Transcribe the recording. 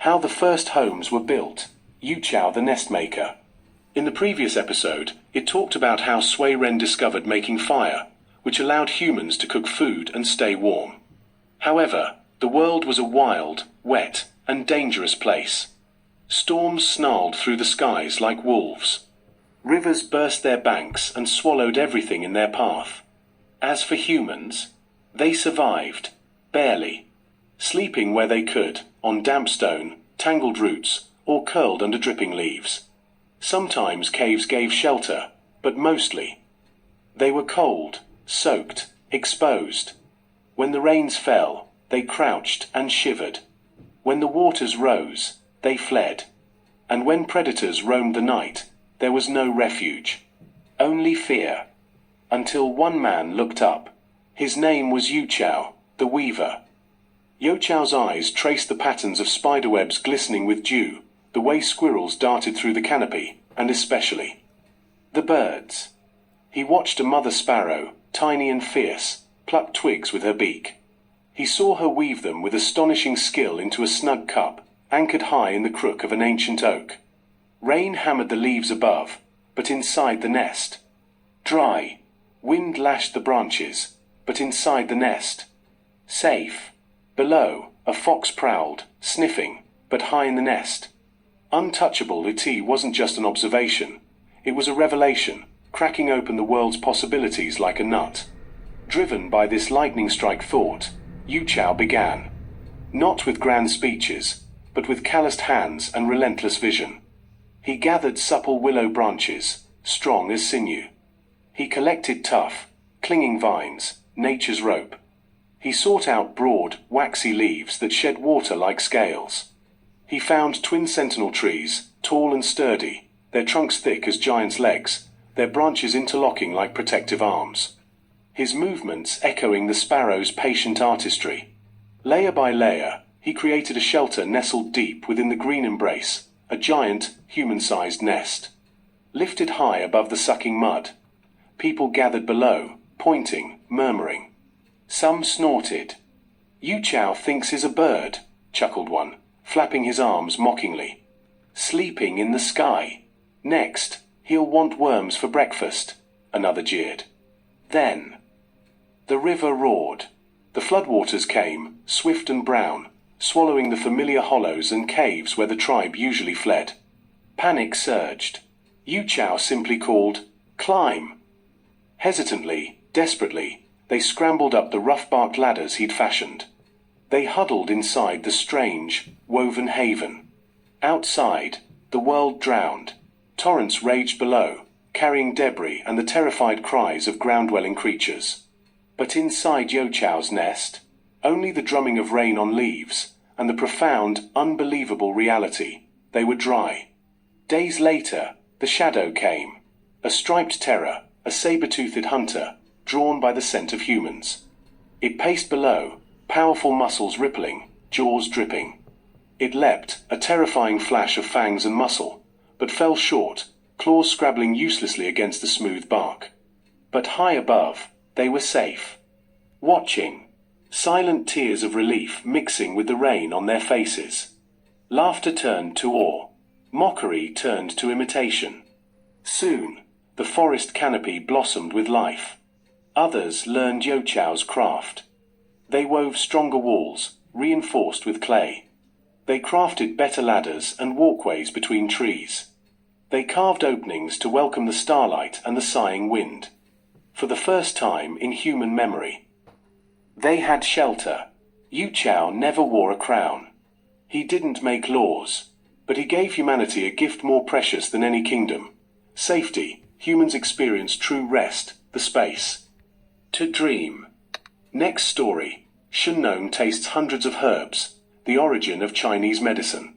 How the first homes were built. You-chow the nest maker. In the previous episode, it talked about how Sui Ren discovered making fire, which allowed humans to cook food and stay warm. However, the world was a wild, wet, and dangerous place. Storms snarled through the skies like wolves. Rivers burst their banks and swallowed everything in their path. As for humans, they survived, barely, sleeping where they could, on damp stone, tangled roots, or curled under dripping leaves. Sometimes caves gave shelter, but mostly they were cold, soaked, exposed. When the rains fell, they crouched and shivered. When the waters rose, they fled. And when predators roamed the night, there was no refuge, only fear. Until one man looked up. His name was You-chow, the weaver. You-chow's eyes traced the patterns of spiderwebs glistening with dew, the way squirrels darted through the canopy, and especially the birds. He watched a mother sparrow, tiny and fierce, pluck twigs with her beak. He saw her weave them with astonishing skill into a snug cup, anchored high in the crook of an ancient oak. Rain hammered the leaves above, but inside the nest, dry. Wind lashed the branches, but inside the nest, safe. Below, a fox prowled, sniffing, but high in the nest. Untouchable, it wasn't just an observation. It was a revelation, cracking open the world's possibilities like a nut. Driven by this lightning-strike thought, You-chow began. Not with grand speeches, but with calloused hands and relentless vision. He gathered supple willow branches, strong as sinew. He collected tough, clinging vines, nature's rope. He sought out broad, waxy leaves that shed water like scales. He found twin sentinel trees, tall and sturdy, their trunks thick as giants' legs, their branches interlocking like protective arms. His movements echoing the sparrow's patient artistry. Layer by layer, he created a shelter nestled deep within the green embrace, a giant, human-sized nest. Lifted high above the sucking mud, people gathered below, pointing, murmuring. Some snorted. You-chow thinks he's a bird, chuckled one, flapping his arms mockingly. Sleeping in the sky. Next, he'll want worms for breakfast, another jeered. Then the river roared. The floodwaters came, swift and brown, swallowing the familiar hollows and caves where the tribe usually fled. Panic surged. You-chow simply called, "Climb!" Hesitantly, desperately, they scrambled up the rough-barked ladders he'd fashioned. They huddled inside the strange, woven haven. Outside, the world drowned. Torrents raged below, carrying debris and the terrified cries of ground-dwelling creatures. But inside You-chow's nest, only the drumming of rain on leaves, and the profound, unbelievable reality. They were dry. Days later, the shadow came. A striped terror, a saber-toothed hunter, drawn by the scent of humans. It paced below, powerful muscles rippling, jaws dripping. It leapt, a terrifying flash of fangs and muscle, but fell short, claws scrabbling uselessly against the smooth bark. But high above, they were safe. Watching. Silent tears of relief mixing with the rain on their faces. Laughter turned to awe. Mockery turned to imitation. Soon, the forest canopy blossomed with life. Others learned You-chow's craft. They wove stronger walls, reinforced with clay. They crafted better ladders and walkways between trees. They carved openings to welcome the starlight and the sighing wind. For the first time in human memory, they had shelter. You-chow never wore a crown. He didn't make laws, but he gave humanity a gift more precious than any kingdom. Safety. Humans experience true rest, the space to dream. Next story. Shennong tastes hundreds of herbs, the origin of Chinese medicine.